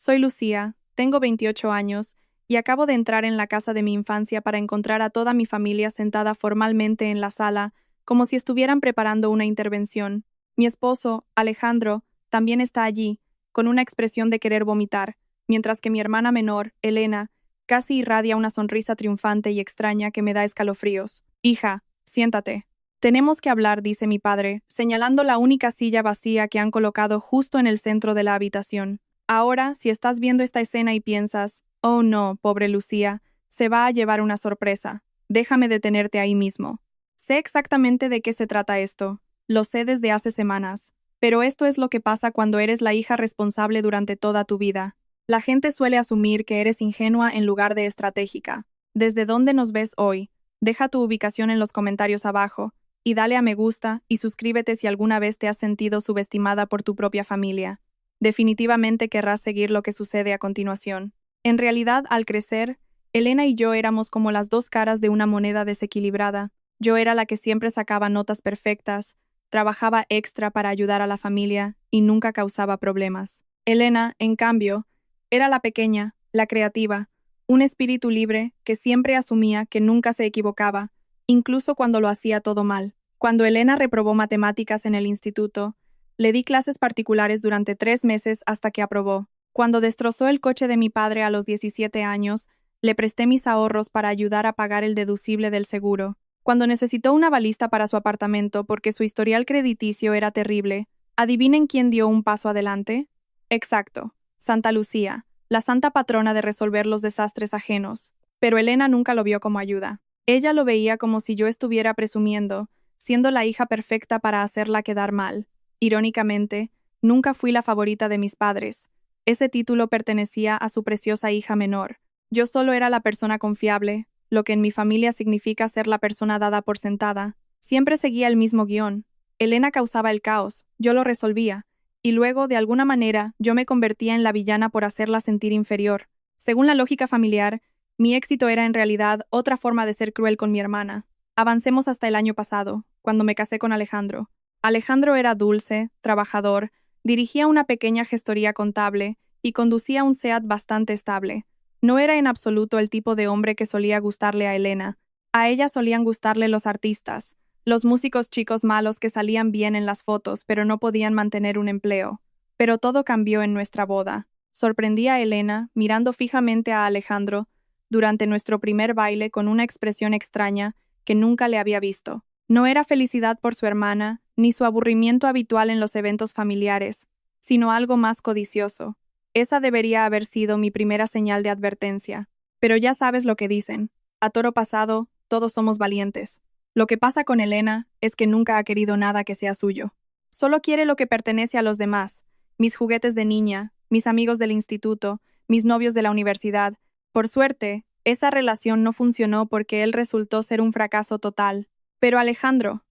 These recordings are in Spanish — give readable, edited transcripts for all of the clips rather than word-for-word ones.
Soy Lucía, tengo 28 años, y acabo de entrar en la casa de mi infancia para encontrar a toda mi familia sentada formalmente en la sala, como si estuvieran preparando una intervención. Mi esposo, Alejandro, también está allí, con una expresión de querer vomitar, mientras que mi hermana menor, Elena, casi irradia una sonrisa triunfante y extraña que me da escalofríos. Hija, siéntate. Tenemos que hablar, dice mi padre, señalando la única silla vacía que han colocado justo en el centro de la habitación. Ahora, si estás viendo esta escena y piensas, oh no, pobre Lucía, se va a llevar una sorpresa, déjame detenerte ahí mismo. Sé exactamente de qué se trata esto, lo sé desde hace semanas, pero esto es lo que pasa cuando eres la hija responsable durante toda tu vida. La gente suele asumir que eres ingenua en lugar de estratégica. ¿Desde dónde nos ves hoy? Deja tu ubicación en los comentarios abajo, y dale a me gusta y suscríbete si alguna vez te has sentido subestimada por tu propia familia. Definitivamente querrás seguir lo que sucede a continuación. En realidad, al crecer, Elena y yo éramos como las dos caras de una moneda desequilibrada. Yo era la que siempre sacaba notas perfectas, trabajaba extra para ayudar a la familia y nunca causaba problemas. Elena, en cambio, era la pequeña, la creativa, un espíritu libre que siempre asumía que nunca se equivocaba, incluso cuando lo hacía todo mal. Cuando Elena reprobó matemáticas en el instituto, le di clases particulares durante 3 meses hasta que aprobó. Cuando destrozó el coche de mi padre a los 17 años, le presté mis ahorros para ayudar a pagar el deducible del seguro. Cuando necesitó una balista para su apartamento porque su historial crediticio era terrible, ¿adivinen quién dio un paso adelante? Exacto, Santa Lucía, la santa patrona de resolver los desastres ajenos. Pero Elena nunca lo vio como ayuda. Ella lo veía como si yo estuviera presumiendo, siendo la hija perfecta para hacerla quedar mal. Irónicamente, nunca fui la favorita de mis padres. Ese título pertenecía a su preciosa hija menor. Yo solo era la persona confiable, lo que en mi familia significa ser la persona dada por sentada. Siempre seguía el mismo guión. Elena causaba el caos, yo lo resolvía, y luego, de alguna manera, yo me convertía en la villana por hacerla sentir inferior. Según la lógica familiar, mi éxito era en realidad otra forma de ser cruel con mi hermana. Avancemos hasta el año pasado, cuando me casé con Alejandro. Alejandro era dulce, trabajador, dirigía una pequeña gestoría contable y conducía un SEAT bastante estable. No era en absoluto el tipo de hombre que solía gustarle a Elena. A ella solían gustarle los artistas, los músicos chicos malos que salían bien en las fotos pero no podían mantener un empleo. Pero todo cambió en nuestra boda. Sorprendí a Elena, mirando fijamente a Alejandro, durante nuestro primer baile con una expresión extraña que nunca le había visto. No era felicidad por su hermana, ni su aburrimiento habitual en los eventos familiares, sino algo más codicioso. Esa debería haber sido mi primera señal de advertencia. Pero ya sabes lo que dicen. A toro pasado, todos somos valientes. Lo que pasa con Elena es que nunca ha querido nada que sea suyo. Solo quiere lo que pertenece a los demás. Mis juguetes de niña, mis amigos del instituto, mis novios de la universidad. Por suerte, esa relación no funcionó porque él resultó ser un fracaso total. Pero Alejandro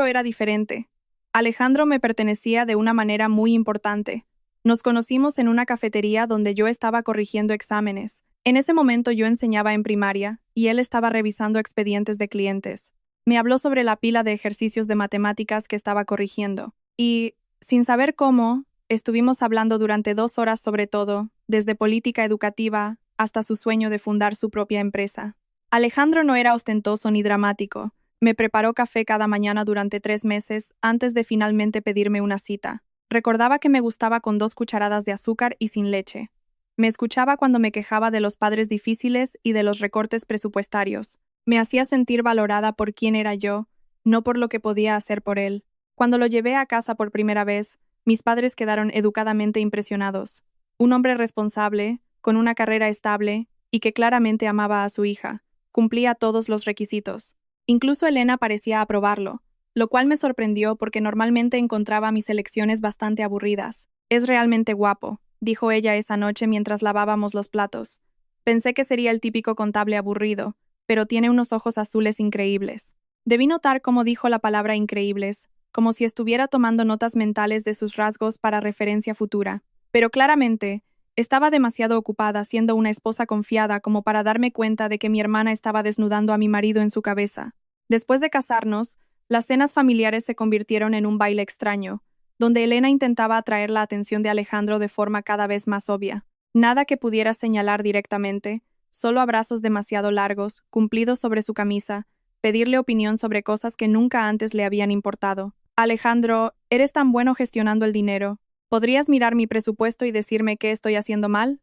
era diferente. Alejandro me pertenecía de una manera muy importante. Nos conocimos en una cafetería donde yo estaba corrigiendo exámenes. En ese momento yo enseñaba en primaria y él estaba revisando expedientes de clientes. Me habló sobre la pila de ejercicios de matemáticas que estaba corrigiendo. Y, sin saber cómo, estuvimos hablando durante 2 horas sobre todo, desde política educativa hasta su sueño de fundar su propia empresa. Alejandro no era ostentoso ni dramático. Me preparó café cada mañana durante 3 meses antes de finalmente pedirme una cita. Recordaba que me gustaba con 2 cucharadas de azúcar y sin leche. Me escuchaba cuando me quejaba de los padres difíciles y de los recortes presupuestarios. Me hacía sentir valorada por quién era yo, no por lo que podía hacer por él. Cuando lo llevé a casa por primera vez, mis padres quedaron educadamente impresionados. Un hombre responsable, con una carrera estable y que claramente amaba a su hija, cumplía todos los requisitos. Incluso Elena parecía aprobarlo, lo cual me sorprendió porque normalmente encontraba mis elecciones bastante aburridas. Es realmente guapo, dijo ella esa noche mientras lavábamos los platos. Pensé que sería el típico contable aburrido, pero tiene unos ojos azules increíbles. Debí notar cómo dijo la palabra increíbles, como si estuviera tomando notas mentales de sus rasgos para referencia futura. Pero claramente, estaba demasiado ocupada siendo una esposa confiada como para darme cuenta de que mi hermana estaba desnudando a mi marido en su cabeza. Después de casarnos, las cenas familiares se convirtieron en un baile extraño. donde Elena intentaba atraer la atención de Alejandro de forma cada vez más obvia. Nada que pudiera señalar directamente, solo abrazos demasiado largos, cumplidos sobre su camisa, pedirle opinión sobre cosas que nunca antes le habían importado. Alejandro, eres tan bueno gestionando el dinero. ¿Podrías mirar mi presupuesto y decirme qué estoy haciendo mal?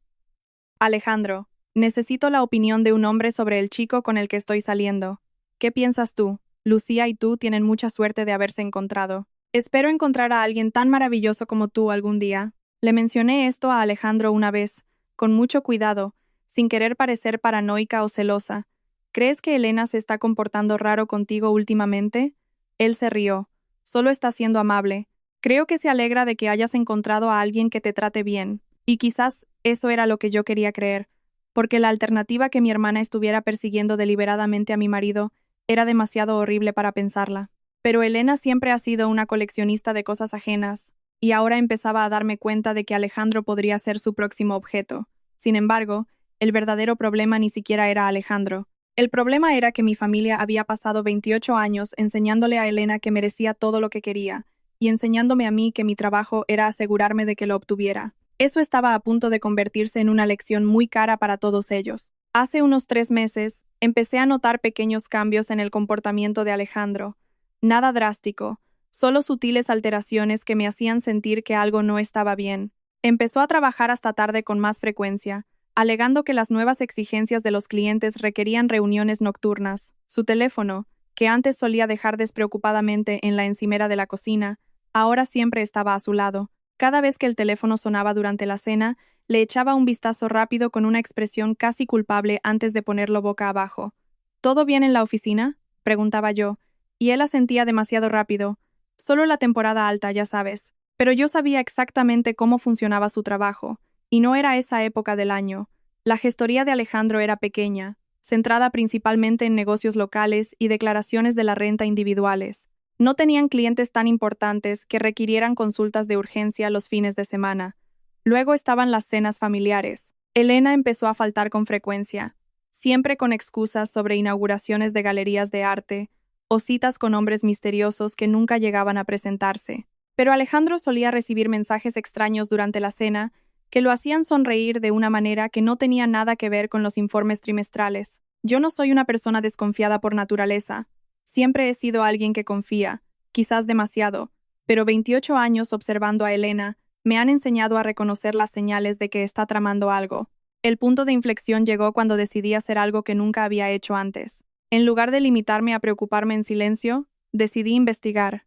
Alejandro, necesito la opinión de un hombre sobre el chico con el que estoy saliendo. ¿Qué piensas tú? Lucía y tú tienen mucha suerte de haberse encontrado. Espero encontrar a alguien tan maravilloso como tú algún día. Le mencioné esto a Alejandro una vez, con mucho cuidado, sin querer parecer paranoica o celosa. ¿Crees que Elena se está comportando raro contigo últimamente? Él se rió. Solo está siendo amable. Creo que se alegra de que hayas encontrado a alguien que te trate bien. Y quizás eso era lo que yo quería creer, porque la alternativa que mi hermana estuviera persiguiendo deliberadamente a mi marido era demasiado horrible para pensarla. Pero Elena siempre ha sido una coleccionista de cosas ajenas, y ahora empezaba a darme cuenta de que Alejandro podría ser su próximo objeto. Sin embargo, el verdadero problema ni siquiera era Alejandro. El problema era que mi familia había pasado 28 años enseñándole a Elena que merecía todo lo que quería, y enseñándome a mí que mi trabajo era asegurarme de que lo obtuviera. Eso estaba a punto de convertirse en una lección muy cara para todos ellos. Hace unos 3 meses, empecé a notar pequeños cambios en el comportamiento de Alejandro. Nada drástico, solo sutiles alteraciones que me hacían sentir que algo no estaba bien. Empezó a trabajar hasta tarde con más frecuencia, alegando que las nuevas exigencias de los clientes requerían reuniones nocturnas. Su teléfono, que antes solía dejar despreocupadamente en la encimera de la cocina, ahora siempre estaba a su lado. Cada vez que el teléfono sonaba durante la cena, le echaba un vistazo rápido con una expresión casi culpable antes de ponerlo boca abajo. ¿Todo bien en la oficina?, preguntaba yo, y él asentía demasiado rápido. Solo la temporada alta, ya sabes. Pero yo sabía exactamente cómo funcionaba su trabajo, y no era esa época del año. La gestoría de Alejandro era pequeña, centrada principalmente en negocios locales y declaraciones de la renta individuales. No tenían clientes tan importantes que requirieran consultas de urgencia los fines de semana. Luego estaban las cenas familiares. Elena empezó a faltar con frecuencia, siempre con excusas sobre inauguraciones de galerías de arte o citas con hombres misteriosos que nunca llegaban a presentarse. Pero Alejandro solía recibir mensajes extraños durante la cena que lo hacían sonreír de una manera que no tenía nada que ver con los informes trimestrales. Yo no soy una persona desconfiada por naturaleza. Siempre he sido alguien que confía, quizás demasiado, pero 28 años observando a Elena me han enseñado a reconocer las señales de que está tramando algo. El punto de inflexión llegó cuando decidí hacer algo que nunca había hecho antes. En lugar de limitarme a preocuparme en silencio, decidí investigar.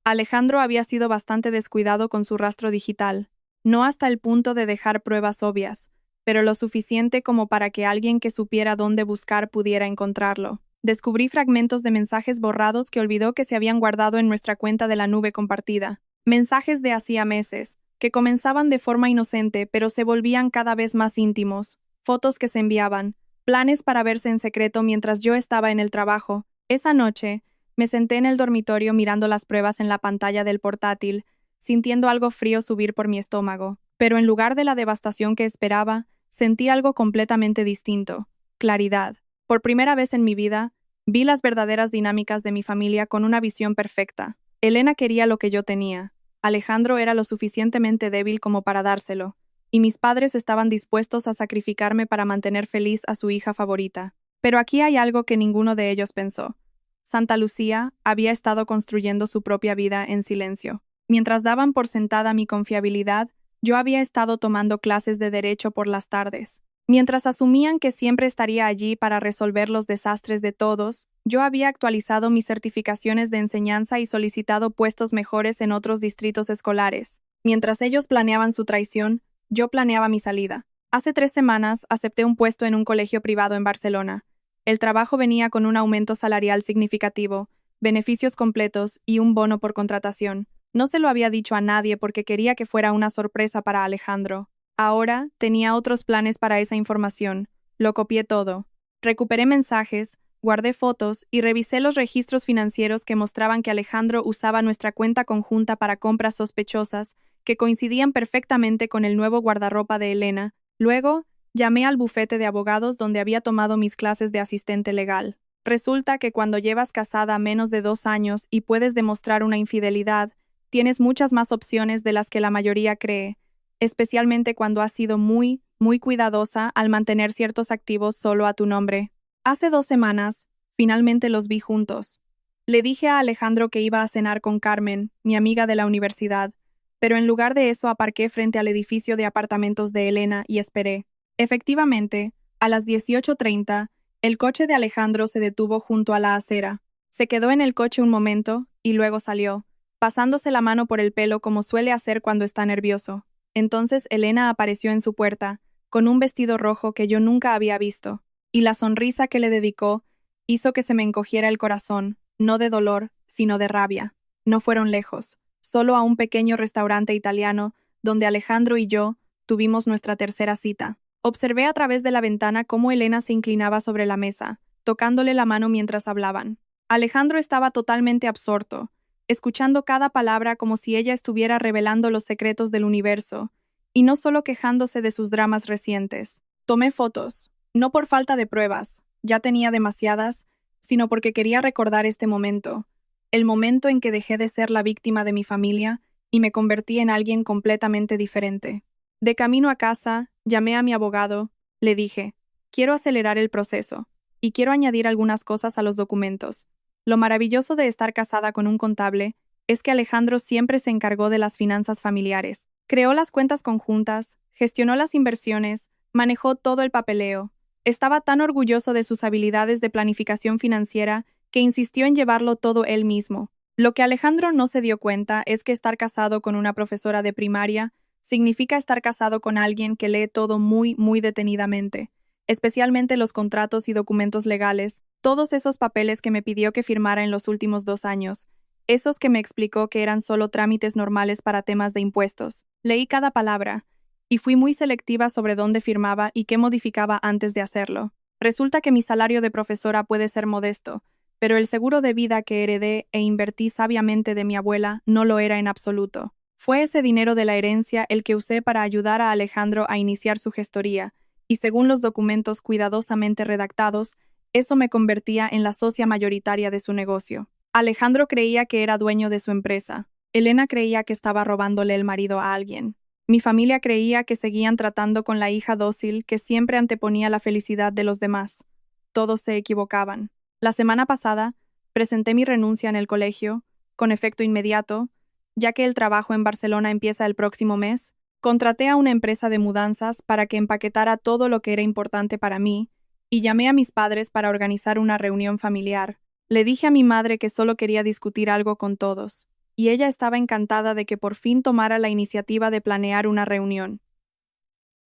Alejandro había sido bastante descuidado con su rastro digital, no hasta el punto de dejar pruebas obvias, pero lo suficiente como para que alguien que supiera dónde buscar pudiera encontrarlo. Descubrí fragmentos de mensajes borrados que olvidó que se habían guardado en nuestra cuenta de la nube compartida. Mensajes de hacía meses, que comenzaban de forma inocente pero se volvían cada vez más íntimos. Fotos que se enviaban, planes para verse en secreto mientras yo estaba en el trabajo. Esa noche, me senté en el dormitorio mirando las pruebas en la pantalla del portátil, sintiendo algo frío subir por mi estómago. Pero en lugar de la devastación que esperaba, sentí algo completamente distinto: claridad. Por primera vez en mi vida, vi las verdaderas dinámicas de mi familia con una visión perfecta. Elena quería lo que yo tenía. Alejandro era lo suficientemente débil como para dárselo, y mis padres estaban dispuestos a sacrificarme para mantener feliz a su hija favorita. Pero aquí hay algo que ninguno de ellos pensó. Santa Lucía había estado construyendo su propia vida en silencio. Mientras daban por sentada mi confiabilidad, yo había estado tomando clases de derecho por las tardes. Mientras asumían que siempre estaría allí para resolver los desastres de todos, yo había actualizado mis certificaciones de enseñanza y solicitado puestos mejores en otros distritos escolares. Mientras ellos planeaban su traición, yo planeaba mi salida. Hace 3 semanas acepté un puesto en un colegio privado en Barcelona. El trabajo venía con un aumento salarial significativo, beneficios completos y un bono por contratación. No se lo había dicho a nadie porque quería que fuera una sorpresa para Alejandro. Ahora tenía otros planes para esa información. Lo copié todo. Recuperé mensajes, guardé fotos y revisé los registros financieros que mostraban que Alejandro usaba nuestra cuenta conjunta para compras sospechosas que coincidían perfectamente con el nuevo guardarropa de Elena. Luego, llamé al bufete de abogados donde había tomado mis clases de asistente legal. Resulta que cuando llevas casada menos de 2 años y puedes demostrar una infidelidad, tienes muchas más opciones de las que la mayoría cree, especialmente cuando has sido muy, muy cuidadosa al mantener ciertos activos solo a tu nombre. Hace 2 semanas, finalmente los vi juntos. Le dije a Alejandro que iba a cenar con Carmen, mi amiga de la universidad, pero en lugar de eso aparqué frente al edificio de apartamentos de Elena y esperé. Efectivamente, a las 18:30, el coche de Alejandro se detuvo junto a la acera. Se quedó en el coche un momento y luego salió, pasándose la mano por el pelo como suele hacer cuando está nervioso. Entonces Elena apareció en su puerta, con un vestido rojo que yo nunca había visto, y la sonrisa que le dedicó hizo que se me encogiera el corazón, no de dolor, sino de rabia. No fueron lejos, solo a un pequeño restaurante italiano, donde Alejandro y yo tuvimos nuestra tercera cita. Observé a través de la ventana cómo Elena se inclinaba sobre la mesa, tocándole la mano mientras hablaban. Alejandro estaba totalmente absorto, escuchando cada palabra como si ella estuviera revelando los secretos del universo, y no solo quejándose de sus dramas recientes. Tomé fotos, no por falta de pruebas, ya tenía demasiadas, sino porque quería recordar este momento, el momento en que dejé de ser la víctima de mi familia y me convertí en alguien completamente diferente. De camino a casa, llamé a mi abogado, le dije, quiero acelerar el proceso, y quiero añadir algunas cosas a los documentos. Lo maravilloso de estar casada con un contable es que Alejandro siempre se encargó de las finanzas familiares. Creó las cuentas conjuntas, gestionó las inversiones, manejó todo el papeleo. Estaba tan orgulloso de sus habilidades de planificación financiera que insistió en llevarlo todo él mismo. Lo que Alejandro no se dio cuenta es que estar casado con una profesora de primaria significa estar casado con alguien que lee todo muy, muy detenidamente, especialmente los contratos y documentos legales, todos esos papeles que me pidió que firmara en los últimos 2 años, esos que me explicó que eran solo trámites normales para temas de impuestos. Leí cada palabra, y fui muy selectiva sobre dónde firmaba y qué modificaba antes de hacerlo. Resulta que mi salario de profesora puede ser modesto, pero el seguro de vida que heredé e invertí sabiamente de mi abuela no lo era en absoluto. Fue ese dinero de la herencia el que usé para ayudar a Alejandro a iniciar su gestoría, y según los documentos cuidadosamente redactados, eso me convertía en la socia mayoritaria de su negocio. Alejandro creía que era dueño de su empresa. Elena creía que estaba robándole el marido a alguien. Mi familia creía que seguían tratando con la hija dócil que siempre anteponía la felicidad de los demás. Todos se equivocaban. La semana pasada, presenté mi renuncia en el colegio, con efecto inmediato, ya que el trabajo en Barcelona empieza el próximo mes. Contraté a una empresa de mudanzas para que empaquetara todo lo que era importante para mí, y llamé a mis padres para organizar una reunión familiar. Le dije a mi madre que solo quería discutir algo con todos, y ella estaba encantada de que por fin tomara la iniciativa de planear una reunión.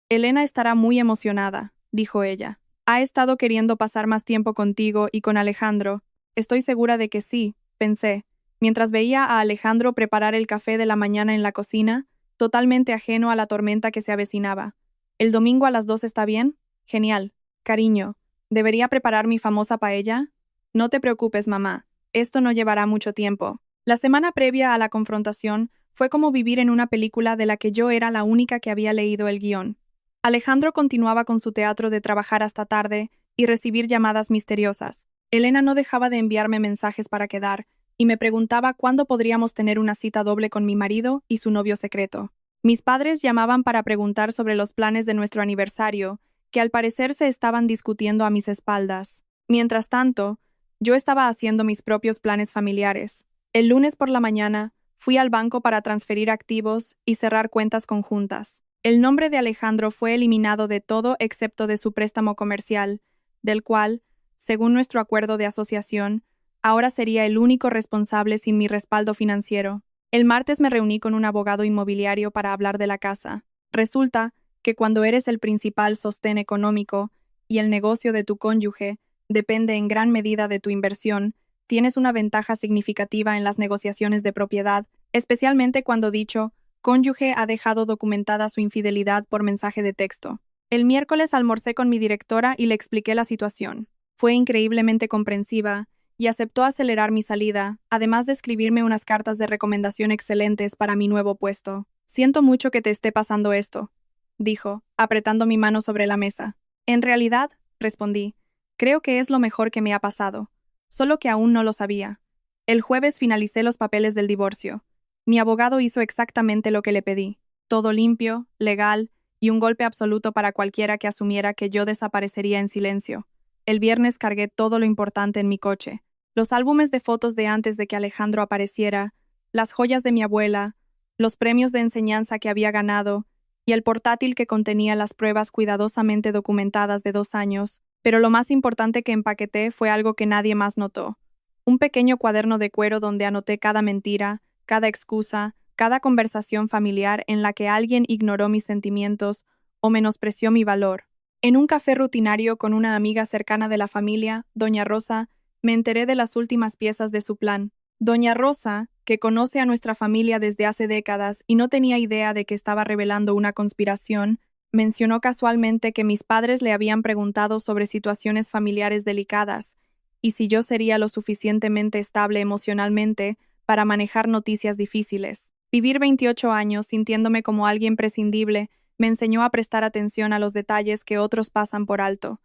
Elena estará muy emocionada, dijo ella. Ha estado queriendo pasar más tiempo contigo y con Alejandro. Estoy segura de que sí, pensé, mientras veía a Alejandro preparar el café de la mañana en la cocina, totalmente ajeno a la tormenta que se avecinaba. ¿El domingo a las 2 está bien? Genial. Cariño, ¿debería preparar mi famosa paella? No te preocupes, mamá. Esto no llevará mucho tiempo. La semana previa a la confrontación fue como vivir en una película de la que yo era la única que había leído el guión. Alejandro continuaba con su teatro de trabajar hasta tarde y recibir llamadas misteriosas. Elena no dejaba de enviarme mensajes para quedar, y me preguntaba cuándo podríamos tener una cita doble con mi marido y su novio secreto. Mis padres llamaban para preguntar sobre los planes de nuestro aniversario, que al parecer se estaban discutiendo a mis espaldas. Mientras tanto, yo estaba haciendo mis propios planes familiares. El lunes por la mañana, fui al banco para transferir activos y cerrar cuentas conjuntas. El nombre de Alejandro fue eliminado de todo excepto de su préstamo comercial, del cual, según nuestro acuerdo de asociación, ahora sería el único responsable sin mi respaldo financiero. El martes me reuní con un abogado inmobiliario para hablar de la casa. Resulta que cuando eres el principal sostén económico y el negocio de tu cónyuge depende en gran medida de tu inversión, tienes una ventaja significativa en las negociaciones de propiedad, especialmente cuando dicho cónyuge ha dejado documentada su infidelidad por mensaje de texto. El miércoles almorcé con mi directora y le expliqué la situación. Fue increíblemente comprensiva y aceptó acelerar mi salida, además de escribirme unas cartas de recomendación excelentes para mi nuevo puesto. Siento mucho que te esté pasando esto, dijo, apretando mi mano sobre la mesa. En realidad, respondí, creo que es lo mejor que me ha pasado, solo que aún no lo sabía. El jueves finalicé los papeles del divorcio. Mi abogado hizo exactamente lo que le pedí. Todo limpio, legal y un golpe absoluto para cualquiera que asumiera que yo desaparecería en silencio. El viernes cargué todo lo importante en mi coche. Los álbumes de fotos de antes de que Alejandro apareciera, las joyas de mi abuela, los premios de enseñanza que había ganado y el portátil que contenía las pruebas cuidadosamente documentadas de 2 años, pero lo más importante que empaqueté fue algo que nadie más notó. Un pequeño cuaderno de cuero donde anoté cada mentira, cada excusa, cada conversación familiar en la que alguien ignoró mis sentimientos o menospreció mi valor. En un café rutinario con una amiga cercana de la familia, Doña Rosa, me enteré de las últimas piezas de su plan. Doña Rosa, que conoce a nuestra familia desde hace décadas y no tenía idea de que estaba revelando una conspiración, mencionó casualmente que mis padres le habían preguntado sobre situaciones familiares delicadas y si yo sería lo suficientemente estable emocionalmente para manejar noticias difíciles. Vivir 28 años sintiéndome como alguien prescindible me enseñó a prestar atención a los detalles que otros pasan por alto.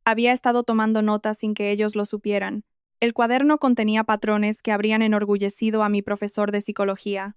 Había estado tomando notas sin que ellos lo supieran. El cuaderno contenía patrones que habrían enorgullecido a mi profesor de psicología.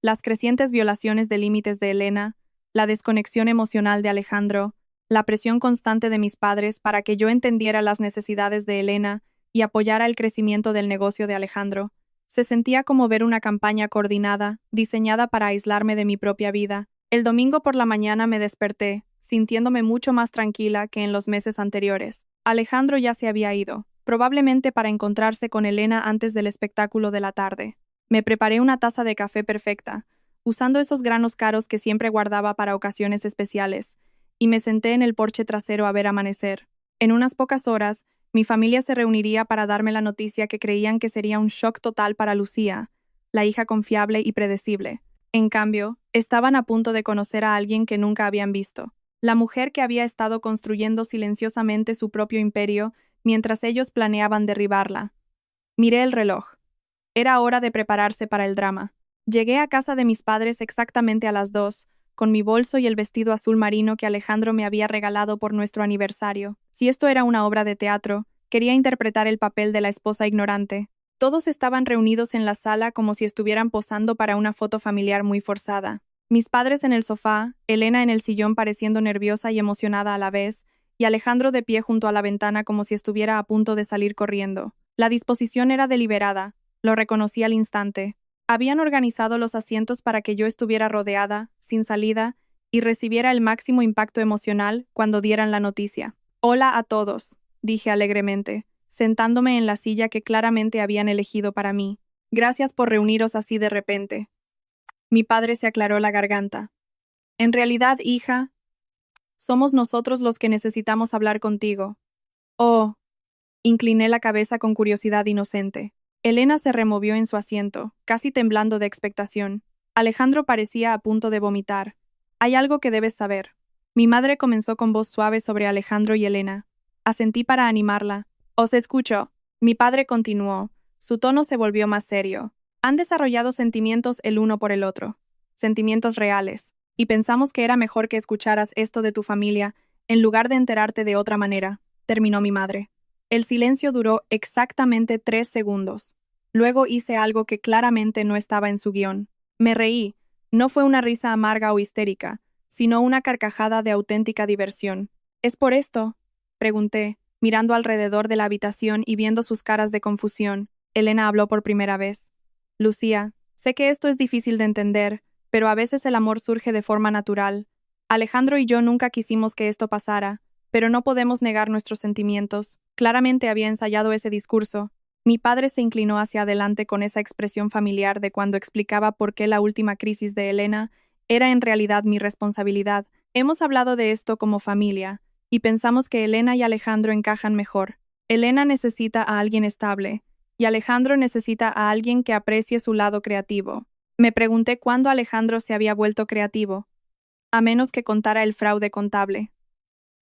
Las crecientes violaciones de límites de Elena, la desconexión emocional de Alejandro, la presión constante de mis padres para que yo entendiera las necesidades de Elena y apoyara el crecimiento del negocio de Alejandro. Se sentía como ver una campaña coordinada, diseñada para aislarme de mi propia vida. El domingo por la mañana me desperté, sintiéndome mucho más tranquila que en los meses anteriores. Alejandro ya se había ido, probablemente para encontrarse con Elena antes del espectáculo de la tarde. Me preparé una taza de café perfecta, usando esos granos caros que siempre guardaba para ocasiones especiales, y me senté en el porche trasero a ver amanecer. En unas pocas horas, mi familia se reuniría para darme la noticia que creían que sería un shock total para Lucía, la hija confiable y predecible. En cambio, estaban a punto de conocer a alguien que nunca habían visto, la mujer que había estado construyendo silenciosamente su propio imperio mientras ellos planeaban derribarla. Miré el reloj. Era hora de prepararse para el drama. Llegué a casa de mis padres exactamente a las 2, con mi bolso y el vestido azul marino que Alejandro me había regalado por nuestro aniversario. Si esto era una obra de teatro, quería interpretar el papel de la esposa ignorante. Todos estaban reunidos en la sala como si estuvieran posando para una foto familiar muy forzada. Mis padres en el sofá, Elena en el sillón pareciendo nerviosa y emocionada a la vez, y Alejandro de pie junto a la ventana como si estuviera a punto de salir corriendo. La disposición era deliberada, lo reconocí al instante. Habían organizado los asientos para que yo estuviera rodeada, sin salida, y recibiera el máximo impacto emocional cuando dieran la noticia. «Hola a todos», dije alegremente, sentándome en la silla que claramente habían elegido para mí. «Gracias por reuniros así de repente». Mi padre se aclaró la garganta. «En realidad, hija, somos nosotros los que necesitamos hablar contigo». «Oh». Incliné la cabeza con curiosidad inocente. Elena se removió en su asiento, casi temblando de expectación. Alejandro parecía a punto de vomitar. «Hay algo que debes saber». Mi madre comenzó con voz suave sobre Alejandro y Elena. Asentí para animarla. «Os escucho». Mi padre continuó. Su tono se volvió más serio. «Han desarrollado sentimientos el uno por el otro. Sentimientos reales. Y pensamos que era mejor que escucharas esto de tu familia, en lugar de enterarte de otra manera», terminó mi madre. El silencio duró exactamente 3 segundos. Luego hice algo que claramente no estaba en su guión. Me reí. No fue una risa amarga o histérica, sino una carcajada de auténtica diversión. «¿Es por esto?», pregunté, mirando alrededor de la habitación y viendo sus caras de confusión. Elena habló por primera vez. «Lucía, sé que esto es difícil de entender, pero a veces el amor surge de forma natural. Alejandro y yo nunca quisimos que esto pasara, pero no podemos negar nuestros sentimientos». Claramente había ensayado ese discurso. Mi padre se inclinó hacia adelante con esa expresión familiar de cuando explicaba por qué la última crisis de Elena era en realidad mi responsabilidad. «Hemos hablado de esto como familia, y pensamos que Elena y Alejandro encajan mejor. Elena necesita a alguien estable, y Alejandro necesita a alguien que aprecie su lado creativo». Me pregunté cuándo Alejandro se había vuelto creativo, a menos que contara el fraude contable.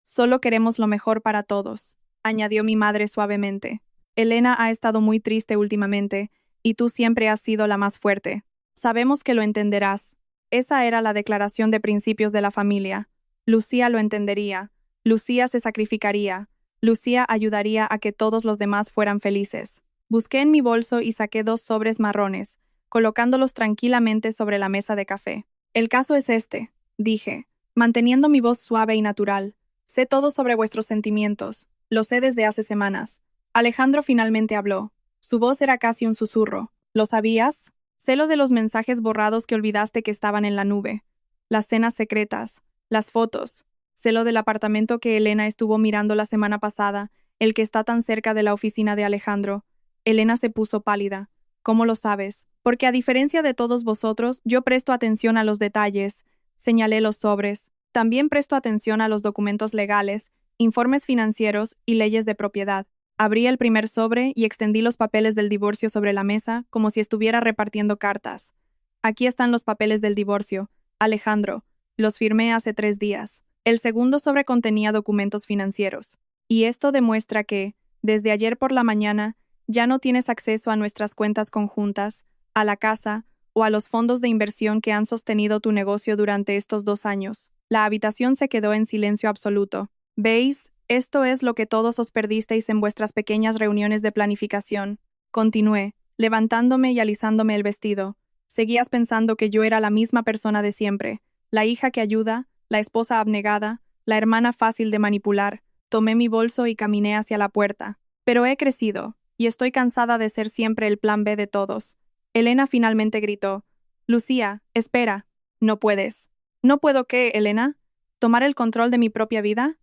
«Solo queremos lo mejor para todos», añadió mi madre suavemente. «Elena ha estado muy triste últimamente, y tú siempre has sido la más fuerte. Sabemos que lo entenderás». Esa era la declaración de principios de la familia. Lucía lo entendería. Lucía se sacrificaría. Lucía ayudaría a que todos los demás fueran felices. Busqué en mi bolso y saqué 2 sobres marrones, colocándolos tranquilamente sobre la mesa de café. El caso es este, dije, manteniendo mi voz suave y natural. Sé todo sobre vuestros sentimientos. Lo sé desde hace semanas. Alejandro finalmente habló. Su voz era casi un susurro. ¿Lo sabías? Sé lo de los mensajes borrados que olvidaste que estaban en la nube. Las cenas secretas. Las fotos. Sé lo del apartamento que Elena estuvo mirando la semana pasada, el que está tan cerca de la oficina de Alejandro. Elena se puso pálida. ¿Cómo lo sabes? Porque a diferencia de todos vosotros, yo presto atención a los detalles. Señalé los sobres. También presto atención a los documentos legales, informes financieros y leyes de propiedad. Abrí el primer sobre y extendí los papeles del divorcio sobre la mesa como si estuviera repartiendo cartas. Aquí están los papeles del divorcio, Alejandro. Los firmé hace 3 días. El segundo sobre contenía documentos financieros. Y esto demuestra que, desde ayer por la mañana, ya no tienes acceso a nuestras cuentas conjuntas, a la casa o a los fondos de inversión que han sostenido tu negocio durante estos 2 años. La habitación se quedó en silencio absoluto. ¿Veis? Esto es lo que todos os perdisteis en vuestras pequeñas reuniones de planificación. Continué, levantándome y alisándome el vestido. Seguías pensando que yo era la misma persona de siempre, la hija que ayuda, la esposa abnegada, la hermana fácil de manipular. Tomé mi bolso y caminé hacia la puerta. Pero he crecido, y estoy cansada de ser siempre el plan B de todos. Elena finalmente gritó. Lucía, espera. No puedes. ¿No puedo qué, Elena? ¿Tomar el control de mi propia vida?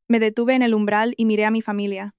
Me detuve en el umbral y miré a mi familia.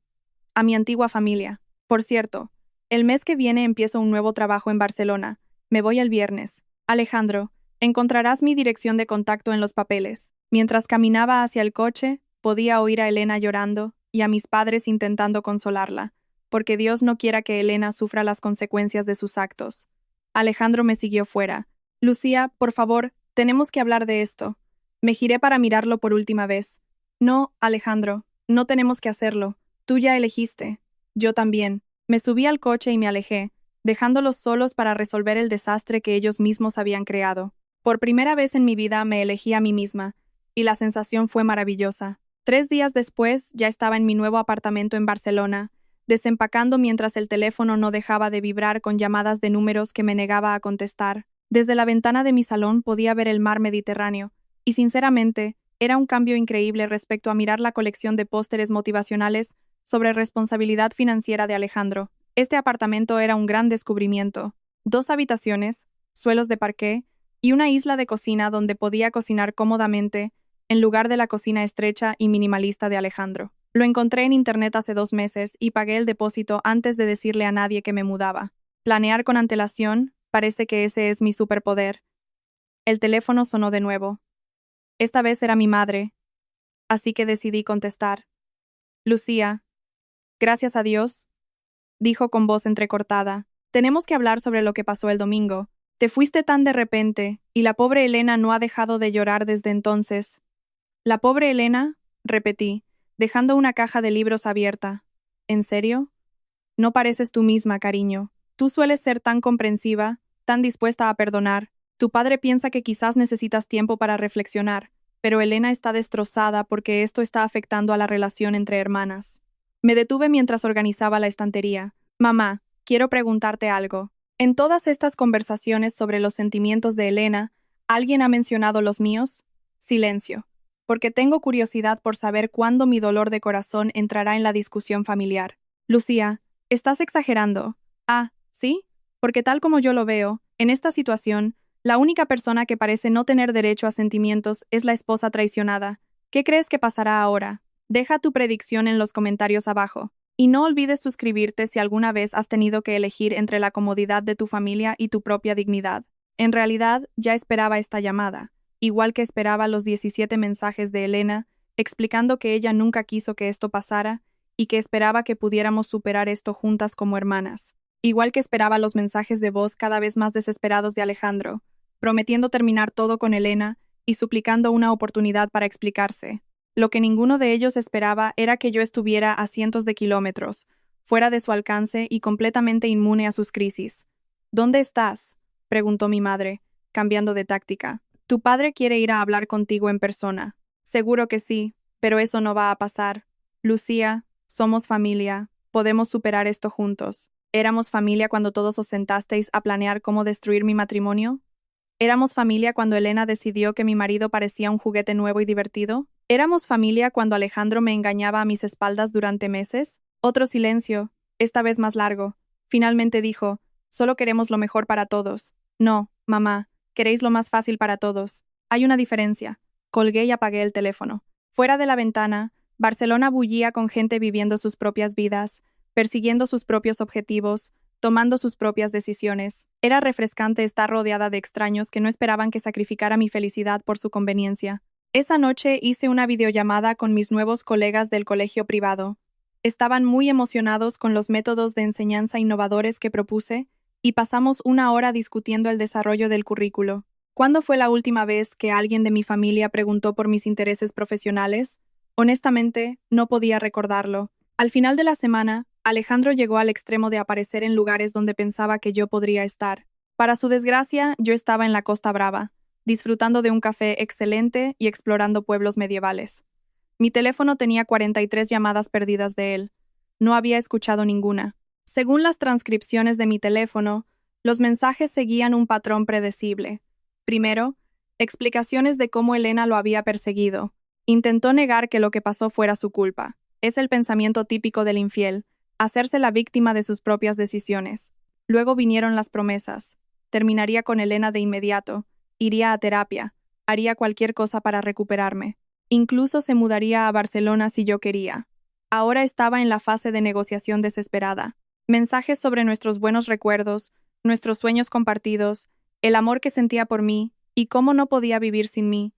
A mi antigua familia. Por cierto, el mes que viene empiezo un nuevo trabajo en Barcelona. Me voy el viernes. Alejandro, encontrarás mi dirección de contacto en los papeles. Mientras caminaba hacia el coche, podía oír a Elena llorando y a mis padres intentando consolarla, porque Dios no quiera que Elena sufra las consecuencias de sus actos. Alejandro me siguió fuera. Lucía, por favor, tenemos que hablar de esto. Me giré para mirarlo por última vez. No, Alejandro, no tenemos que hacerlo. Tú ya elegiste. Yo también. Me subí al coche y me alejé, dejándolos solos para resolver el desastre que ellos mismos habían creado. Por primera vez en mi vida me elegí a mí misma, y la sensación fue maravillosa. 3 días después ya estaba en mi nuevo apartamento en Barcelona, desempacando mientras el teléfono no dejaba de vibrar con llamadas de números que me negaba a contestar. Desde la ventana de mi salón podía ver el mar Mediterráneo, y sinceramente, era un cambio increíble respecto a mirar la colección de pósteres motivacionales sobre responsabilidad financiera de Alejandro. Este apartamento era un gran descubrimiento. 2 habitaciones, suelos de parqué y una isla de cocina donde podía cocinar cómodamente, en lugar de la cocina estrecha y minimalista de Alejandro. Lo encontré en internet hace 2 meses y pagué el depósito antes de decirle a nadie que me mudaba. Planear con antelación, parece que ese es mi superpoder. El teléfono sonó de nuevo. Esta vez era mi madre, así que decidí contestar. Lucía, gracias a Dios, dijo con voz entrecortada. Tenemos que hablar sobre lo que pasó el domingo. Te fuiste tan de repente, y la pobre Elena no ha dejado de llorar desde entonces. ¿La pobre Elena? Repetí, dejando una caja de libros abierta. ¿En serio? No pareces tú misma, cariño. Tú sueles ser tan comprensiva, tan dispuesta a perdonar. Tu padre piensa que quizás necesitas tiempo para reflexionar, pero Elena está destrozada porque esto está afectando a la relación entre hermanas. Me detuve mientras organizaba la estantería. Mamá, quiero preguntarte algo. En todas estas conversaciones sobre los sentimientos de Elena, ¿alguien ha mencionado los míos? Silencio, porque tengo curiosidad por saber cuándo mi dolor de corazón entrará en la discusión familiar. Lucía, estás exagerando. Ah, ¿sí? Porque tal como yo lo veo, en esta situación, la única persona que parece no tener derecho a sentimientos es la esposa traicionada. ¿Qué crees que pasará ahora? Deja tu predicción en los comentarios abajo. Y no olvides suscribirte si alguna vez has tenido que elegir entre la comodidad de tu familia y tu propia dignidad. En realidad, ya esperaba esta llamada, igual que esperaba los 17 mensajes de Elena, explicando que ella nunca quiso que esto pasara y que esperaba que pudiéramos superar esto juntas como hermanas. Igual que esperaba los mensajes de voz cada vez más desesperados de Alejandro, prometiendo terminar todo con Elena y suplicando una oportunidad para explicarse. Lo que ninguno de ellos esperaba era que yo estuviera a cientos de kilómetros, fuera de su alcance y completamente inmune a sus crisis. ¿Dónde estás?, preguntó mi madre, cambiando de táctica. Tu padre quiere ir a hablar contigo en persona. Seguro que sí, pero eso no va a pasar. Lucía, somos familia, podemos superar esto juntos. ¿Éramos familia cuando todos os sentasteis a planear cómo destruir mi matrimonio? ¿Éramos familia cuando Elena decidió que mi marido parecía un juguete nuevo y divertido? ¿Éramos familia cuando Alejandro me engañaba a mis espaldas durante meses? Otro silencio, esta vez más largo. Finalmente dijo, solo queremos lo mejor para todos. No, mamá, queréis lo más fácil para todos. Hay una diferencia. Colgué y apagué el teléfono. Fuera de la ventana, Barcelona bullía con gente viviendo sus propias vidas, persiguiendo sus propios objetivos, tomando sus propias decisiones. Era refrescante estar rodeada de extraños que no esperaban que sacrificara mi felicidad por su conveniencia. Esa noche hice una videollamada con mis nuevos colegas del colegio privado. Estaban muy emocionados con los métodos de enseñanza innovadores que propuse y pasamos una hora discutiendo el desarrollo del currículo. ¿Cuándo fue la última vez que alguien de mi familia preguntó por mis intereses profesionales? Honestamente, no podía recordarlo. Al final de la semana, Alejandro llegó al extremo de aparecer en lugares donde pensaba que yo podría estar. Para su desgracia, yo estaba en la Costa Brava, disfrutando de un café excelente y explorando pueblos medievales. Mi teléfono tenía 43 llamadas perdidas de él. No había escuchado ninguna. Según las transcripciones de mi teléfono, los mensajes seguían un patrón predecible. Primero, explicaciones de cómo Elena lo había perseguido. Intentó negar que lo que pasó fuera su culpa. Es el pensamiento típico del infiel, hacerse la víctima de sus propias decisiones. Luego vinieron las promesas. Terminaría con Elena de inmediato, iría a terapia, haría cualquier cosa para recuperarme. Incluso se mudaría a Barcelona si yo quería. Ahora estaba en la fase de negociación desesperada. Mensajes sobre nuestros buenos recuerdos, nuestros sueños compartidos, el amor que sentía por mí y cómo no podía vivir sin mí.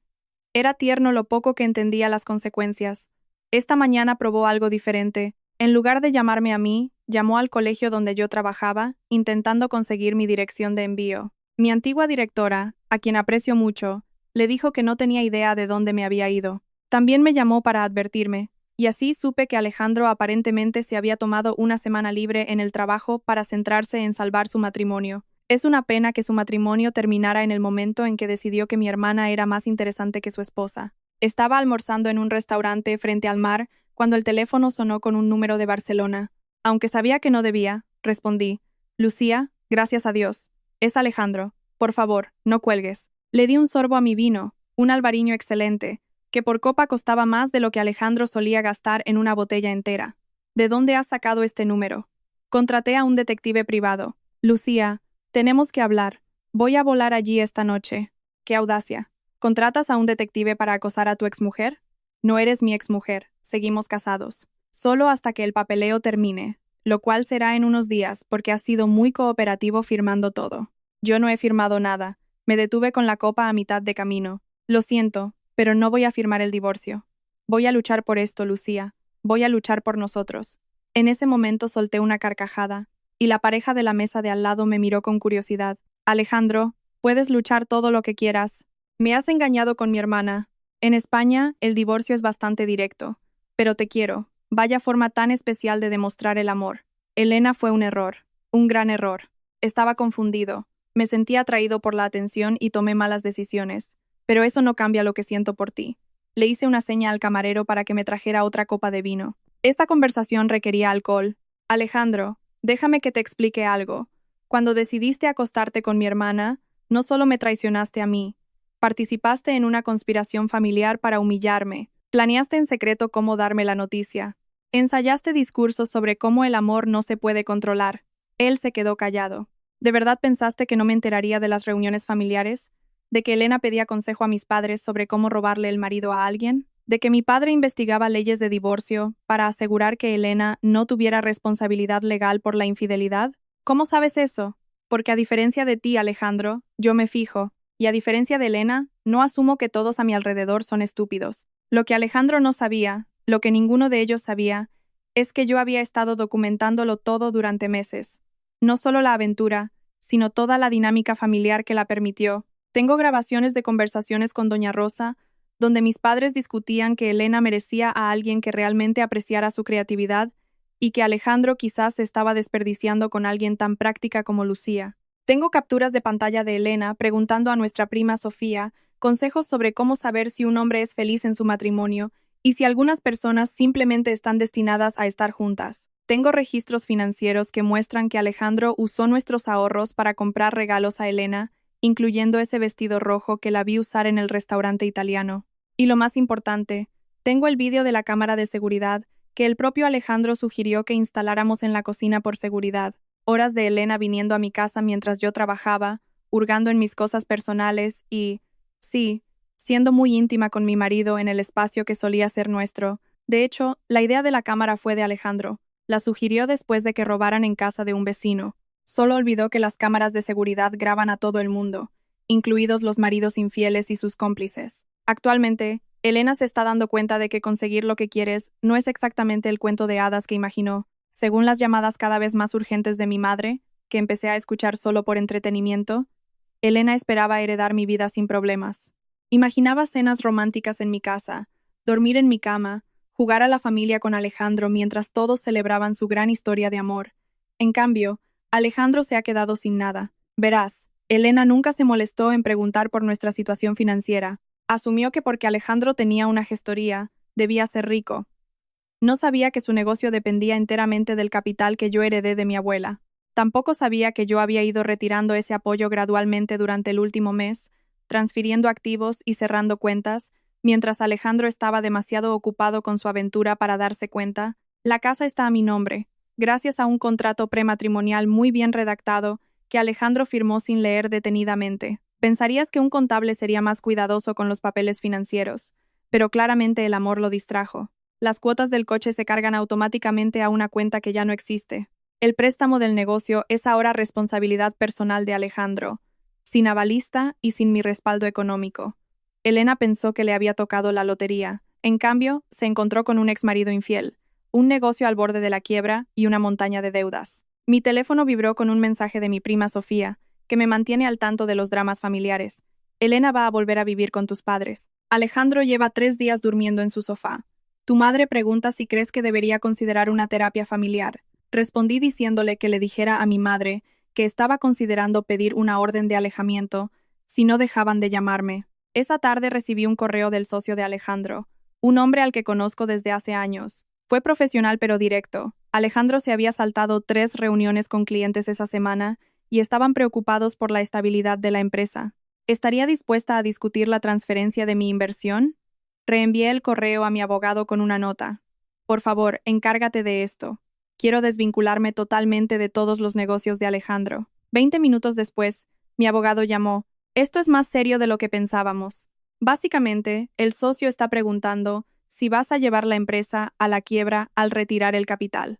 Era tierno lo poco que entendía las consecuencias. Esta mañana probó algo diferente. En lugar de llamarme a mí, llamó al colegio donde yo trabajaba, intentando conseguir mi dirección de envío. Mi antigua directora, a quien aprecio mucho, le dijo que no tenía idea de dónde me había ido. También me llamó para advertirme, y así supe que Alejandro aparentemente se había tomado una semana libre en el trabajo para centrarse en salvar su matrimonio. Es una pena que su matrimonio terminara en el momento en que decidió que mi hermana era más interesante que su esposa. Estaba almorzando en un restaurante frente al mar cuando el teléfono sonó con un número de Barcelona. Aunque sabía que no debía, respondí. Lucía, gracias a Dios. Es Alejandro. Por favor, no cuelgues. Le di un sorbo a mi vino, un albariño excelente, que por copa costaba más de lo que Alejandro solía gastar en una botella entera. ¿De dónde has sacado este número? Contraté a un detective privado. Lucía, tenemos que hablar. Voy a volar allí esta noche. ¡Qué audacia! ¿Contratas a un detective para acosar a tu exmujer? No eres mi exmujer, seguimos casados. Solo hasta que el papeleo termine, lo cual será en unos días porque has sido muy cooperativo firmando todo. Yo no he firmado nada. Me detuve con la copa a mitad de camino. Lo siento, pero no voy a firmar el divorcio. Voy a luchar por esto, Lucía. Voy a luchar por nosotros. En ese momento solté una carcajada, y la pareja de la mesa de al lado me miró con curiosidad. Alejandro, puedes luchar todo lo que quieras. Me has engañado con mi hermana. En España, el divorcio es bastante directo. Pero te quiero. Vaya forma tan especial de demostrar el amor. Elena fue un error. Un gran error. Estaba confundido. Me sentía atraído por la atención y tomé malas decisiones. Pero eso no cambia lo que siento por ti. Le hice una seña al camarero para que me trajera otra copa de vino. Esta conversación requería alcohol. Alejandro, déjame que te explique algo. Cuando decidiste acostarte con mi hermana, no solo me traicionaste a mí, participaste en una conspiración familiar para humillarme, planeaste en secreto cómo darme la noticia, ensayaste discursos sobre cómo el amor no se puede controlar. Él se quedó callado. ¿De verdad pensaste que no me enteraría de las reuniones familiares? ¿De que Elena pedía consejo a mis padres sobre cómo robarle el marido a alguien? ¿De que mi padre investigaba leyes de divorcio para asegurar que Elena no tuviera responsabilidad legal por la infidelidad? ¿Cómo sabes eso? Porque a diferencia de ti, Alejandro, yo me fijo, y a diferencia de Elena, no asumo que todos a mi alrededor son estúpidos. Lo que Alejandro no sabía, lo que ninguno de ellos sabía, es que yo había estado documentándolo todo durante meses. No solo la aventura, sino toda la dinámica familiar que la permitió. Tengo grabaciones de conversaciones con Doña Rosa, donde mis padres discutían que Elena merecía a alguien que realmente apreciara su creatividad y que Alejandro quizás se estaba desperdiciando con alguien tan práctica como Lucía. Tengo capturas de pantalla de Elena preguntando a nuestra prima Sofía consejos sobre cómo saber si un hombre es feliz en su matrimonio y si algunas personas simplemente están destinadas a estar juntas. Tengo registros financieros que muestran que Alejandro usó nuestros ahorros para comprar regalos a Elena, incluyendo ese vestido rojo que la vi usar en el restaurante italiano. Y lo más importante, tengo el vídeo de la cámara de seguridad que el propio Alejandro sugirió que instaláramos en la cocina por seguridad. Horas de Elena viniendo a mi casa mientras yo trabajaba, hurgando en mis cosas personales y, sí, siendo muy íntima con mi marido en el espacio que solía ser nuestro. De hecho, la idea de la cámara fue de Alejandro. La sugirió después de que robaran en casa de un vecino. Solo olvidó que las cámaras de seguridad graban a todo el mundo, incluidos los maridos infieles y sus cómplices. Actualmente, Elena se está dando cuenta de que conseguir lo que quieres no es exactamente el cuento de hadas que imaginó. Según las llamadas cada vez más urgentes de mi madre, que empecé a escuchar solo por entretenimiento, Elena esperaba heredar mi vida sin problemas. Imaginaba cenas románticas en mi casa, dormir en mi cama, jugar a la familia con Alejandro mientras todos celebraban su gran historia de amor. En cambio, Alejandro se ha quedado sin nada. Verás, Elena nunca se molestó en preguntar por nuestra situación financiera. Asumió que porque Alejandro tenía una gestoría, debía ser rico. No sabía que su negocio dependía enteramente del capital que yo heredé de mi abuela. Tampoco sabía que yo había ido retirando ese apoyo gradualmente durante el último mes, transfiriendo activos y cerrando cuentas, mientras Alejandro estaba demasiado ocupado con su aventura para darse cuenta. La casa está a mi nombre, gracias a un contrato prematrimonial muy bien redactado que Alejandro firmó sin leer detenidamente. Pensarías que un contable sería más cuidadoso con los papeles financieros, pero claramente el amor lo distrajo. Las cuotas del coche se cargan automáticamente a una cuenta que ya no existe. El préstamo del negocio es ahora responsabilidad personal de Alejandro, sin avalista y sin mi respaldo económico. Elena pensó que le había tocado la lotería. En cambio, se encontró con un exmarido infiel, un negocio al borde de la quiebra y una montaña de deudas. Mi teléfono vibró con un mensaje de mi prima Sofía, que me mantiene al tanto de los dramas familiares. Elena va a volver a vivir con tus padres. Alejandro lleva 3 días durmiendo en su sofá. Tu madre pregunta si crees que debería considerar una terapia familiar. Respondí diciéndole que le dijera a mi madre que estaba considerando pedir una orden de alejamiento si no dejaban de llamarme. Esa tarde recibí un correo del socio de Alejandro, un hombre al que conozco desde hace años. Fue profesional pero directo. Alejandro se había saltado 3 reuniones con clientes esa semana y estaban preocupados por la estabilidad de la empresa. ¿Estaría dispuesta a discutir la transferencia de mi inversión? Reenvié el correo a mi abogado con una nota. Por favor, encárgate de esto. Quiero desvincularme totalmente de todos los negocios de Alejandro. 20 minutos después, mi abogado llamó. Esto es más serio de lo que pensábamos. Básicamente, el socio está preguntando si vas a llevar la empresa a la quiebra al retirar el capital.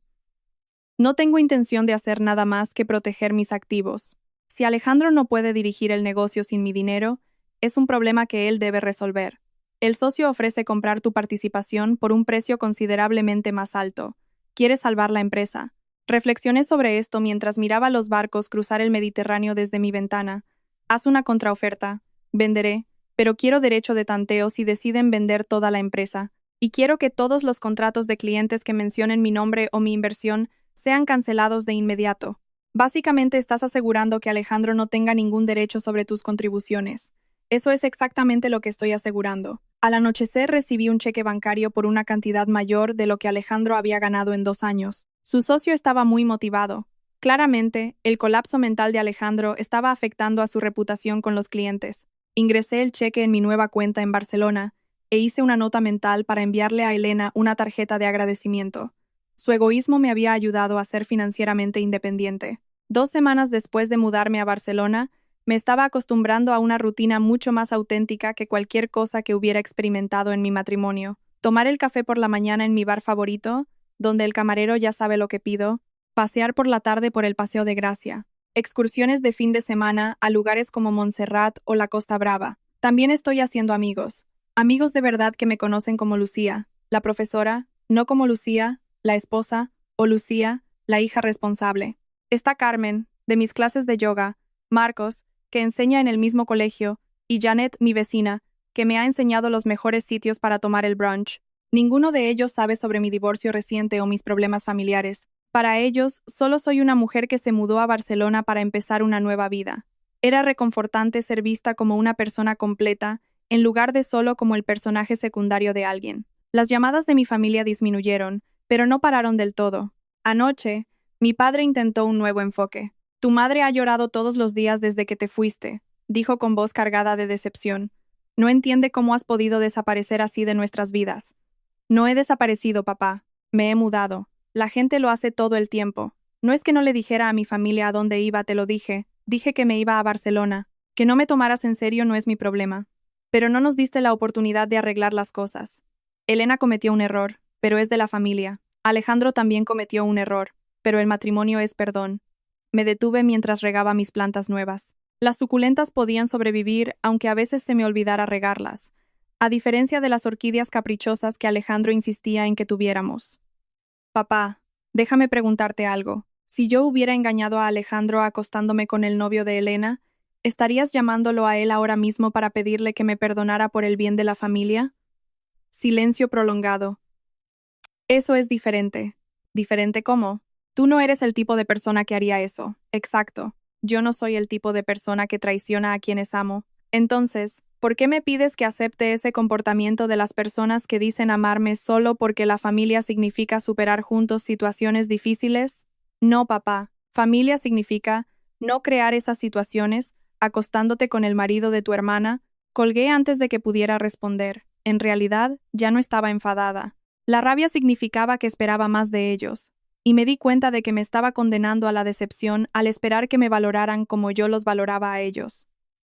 No tengo intención de hacer nada más que proteger mis activos. Si Alejandro no puede dirigir el negocio sin mi dinero, es un problema que él debe resolver. El socio ofrece comprar tu participación por un precio considerablemente más alto. Quiere salvar la empresa. Reflexioné sobre esto mientras miraba los barcos cruzar el Mediterráneo desde mi ventana. Haz una contraoferta. Venderé, pero quiero derecho de tanteo si deciden vender toda la empresa. Y quiero que todos los contratos de clientes que mencionen mi nombre o mi inversión sean cancelados de inmediato. Básicamente estás asegurando que Alejandro no tenga ningún derecho sobre tus contribuciones. Eso es exactamente lo que estoy asegurando. Al anochecer recibí un cheque bancario por una cantidad mayor de lo que Alejandro había ganado en 2 años. Su socio estaba muy motivado. Claramente, el colapso mental de Alejandro estaba afectando a su reputación con los clientes. Ingresé el cheque en mi nueva cuenta en Barcelona e hice una nota mental para enviarle a Elena una tarjeta de agradecimiento. Su egoísmo me había ayudado a ser financieramente independiente. 2 semanas después de mudarme a Barcelona, me estaba acostumbrando a una rutina mucho más auténtica que cualquier cosa que hubiera experimentado en mi matrimonio. Tomar el café por la mañana en mi bar favorito, donde el camarero ya sabe lo que pido, pasear por la tarde por el Paseo de Gracia, excursiones de fin de semana a lugares como Montserrat o la Costa Brava. También estoy haciendo amigos. Amigos de verdad que me conocen como Lucía, la profesora, no como Lucía, la esposa, o Lucía, la hija responsable. Está Carmen, de mis clases de yoga, Marcos, que enseña en el mismo colegio, y Janet, mi vecina, que me ha enseñado los mejores sitios para tomar el brunch. Ninguno de ellos sabe sobre mi divorcio reciente o mis problemas familiares. Para ellos, solo soy una mujer que se mudó a Barcelona para empezar una nueva vida. Era reconfortante ser vista como una persona completa, en lugar de solo como el personaje secundario de alguien. Las llamadas de mi familia disminuyeron, pero no pararon del todo. Anoche, mi padre intentó un nuevo enfoque. Tu madre ha llorado todos los días desde que te fuiste, dijo con voz cargada de decepción. No entiende cómo has podido desaparecer así de nuestras vidas. No he desaparecido, papá. Me he mudado. La gente lo hace todo el tiempo. No es que no le dijera a mi familia a dónde iba, te lo dije. Dije que me iba a Barcelona. Que no me tomaras en serio no es mi problema. Pero no nos diste la oportunidad de arreglar las cosas. Elena cometió un error, pero es de la familia. Alejandro también cometió un error, pero el matrimonio es perdón. Me detuve mientras regaba mis plantas nuevas. Las suculentas podían sobrevivir, aunque a veces se me olvidara regarlas, a diferencia de las orquídeas caprichosas que Alejandro insistía en que tuviéramos. Papá, déjame preguntarte algo. Si yo hubiera engañado a Alejandro acostándome con el novio de Elena, ¿estarías llamándolo a él ahora mismo para pedirle que me perdonara por el bien de la familia? Silencio prolongado. Eso es diferente. ¿Diferente cómo? Tú no eres el tipo de persona que haría eso. Exacto. Yo no soy el tipo de persona que traiciona a quienes amo. Entonces, ¿por qué me pides que acepte ese comportamiento de las personas que dicen amarme solo porque la familia significa superar juntos situaciones difíciles? No, papá. Familia significa no crear esas situaciones, acostándote con el marido de tu hermana. Colgué antes de que pudiera responder. En realidad, ya no estaba enfadada. La rabia significaba que esperaba más de ellos, y me di cuenta de que me estaba condenando a la decepción al esperar que me valoraran como yo los valoraba a ellos.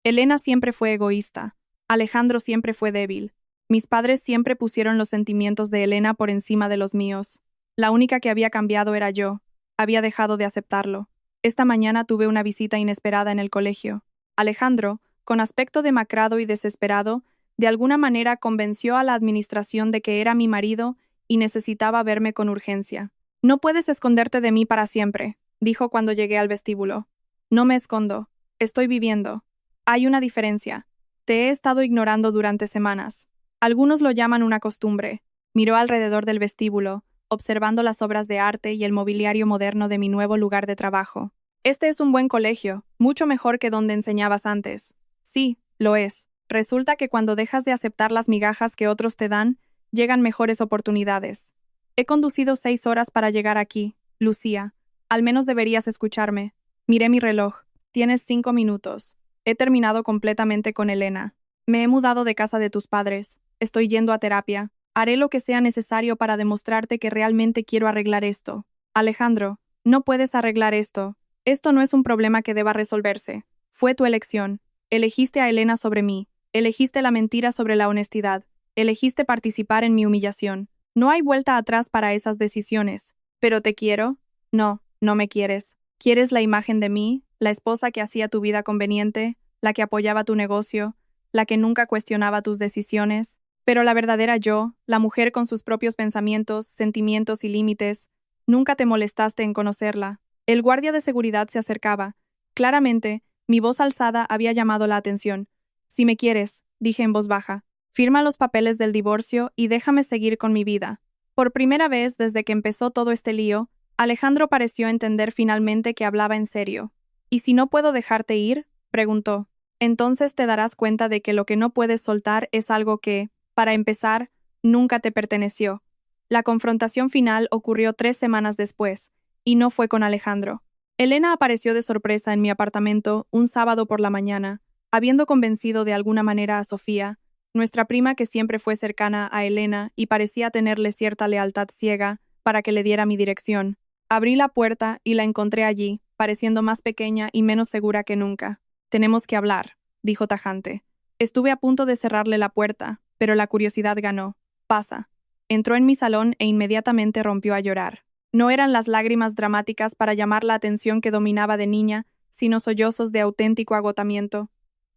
Elena siempre fue egoísta. Alejandro siempre fue débil. Mis padres siempre pusieron los sentimientos de Elena por encima de los míos. La única que había cambiado era yo. Había dejado de aceptarlo. Esta mañana tuve una visita inesperada en el colegio. Alejandro, con aspecto demacrado y desesperado, de alguna manera convenció a la administración de que era mi marido y necesitaba verme con urgencia. No puedes esconderte de mí para siempre, dijo cuando llegué al vestíbulo. No me escondo. Estoy viviendo. Hay una diferencia. Te he estado ignorando durante semanas. Algunos lo llaman una costumbre. Miró alrededor del vestíbulo, observando las obras de arte y el mobiliario moderno de mi nuevo lugar de trabajo. Este es un buen colegio, mucho mejor que donde enseñabas antes. Sí, lo es. Resulta que cuando dejas de aceptar las migajas que otros te dan, llegan mejores oportunidades. He conducido 6 horas para llegar aquí, Lucía. Al menos deberías escucharme. Miré mi reloj. Tienes 5 minutos. He terminado completamente con Elena. Me he mudado de casa de tus padres. Estoy yendo a terapia. Haré lo que sea necesario para demostrarte que realmente quiero arreglar esto. Alejandro, no puedes arreglar esto. Esto no es un problema que deba resolverse. Fue tu elección. Elegiste a Elena sobre mí. Elegiste la mentira sobre la honestidad. Elegiste participar en mi humillación. No hay vuelta atrás para esas decisiones. ¿Pero te quiero? No, no me quieres. ¿Quieres la imagen de mí, la esposa que hacía tu vida conveniente, la que apoyaba tu negocio, la que nunca cuestionaba tus decisiones? Pero la verdadera yo, la mujer con sus propios pensamientos, sentimientos y límites, nunca te molestaste en conocerla. El guardia de seguridad se acercaba. Claramente, mi voz alzada había llamado la atención. Si me quieres, dije en voz baja, firma los papeles del divorcio y déjame seguir con mi vida. Por primera vez desde que empezó todo este lío, Alejandro pareció entender finalmente que hablaba en serio. ¿Y si no puedo dejarte ir?, preguntó. Entonces te darás cuenta de que lo que no puedes soltar es algo que, para empezar, nunca te perteneció. La confrontación final ocurrió 3 semanas después, y no fue con Alejandro. Elena apareció de sorpresa en mi apartamento un sábado por la mañana, habiendo convencido de alguna manera a Sofía, nuestra prima que siempre fue cercana a Elena y parecía tenerle cierta lealtad ciega, para que le diera mi dirección. Abrí la puerta y la encontré allí, pareciendo más pequeña y menos segura que nunca. Tenemos que hablar, dijo tajante. Estuve a punto de cerrarle la puerta, pero la curiosidad ganó. Pasa. Entró en mi salón e inmediatamente rompió a llorar. No eran las lágrimas dramáticas para llamar la atención que dominaba de niña, sino sollozos de auténtico agotamiento.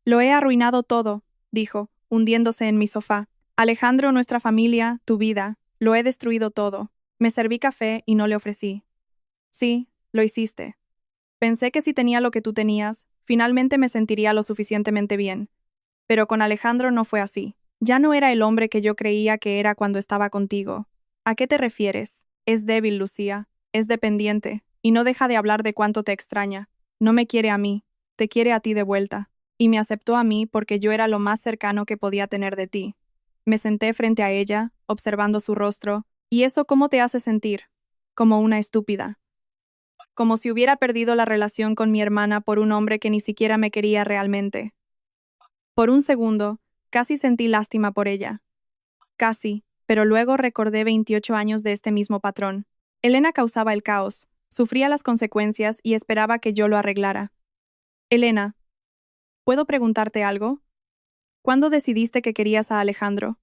Lo he arruinado todo, dijo, hundiéndose en mi sofá. Alejandro, nuestra familia, tu vida, lo he destruido todo. Me serví café y no le ofrecí. Sí, lo hiciste. Pensé que si tenía lo que tú tenías, finalmente me sentiría lo suficientemente bien. Pero con Alejandro no fue así. Ya no era el hombre que yo creía que era cuando estaba contigo. ¿A qué te refieres? Es débil, Lucía. Es dependiente. Y no deja de hablar de cuánto te extraña. No me quiere a mí. Te quiere a ti de vuelta. Y me aceptó a mí porque yo era lo más cercano que podía tener de ti. Me senté frente a ella, observando su rostro. ¿Y eso cómo te hace sentir? como una estúpida. Como si hubiera perdido la relación con mi hermana por un hombre que ni siquiera me quería realmente. Por un segundo, casi sentí lástima por ella. Casi, pero luego recordé 28 años de este mismo patrón. Elena causaba el caos, sufría las consecuencias y esperaba que yo lo arreglara. Elena, ¿puedo preguntarte algo? ¿Cuándo decidiste que querías a Alejandro?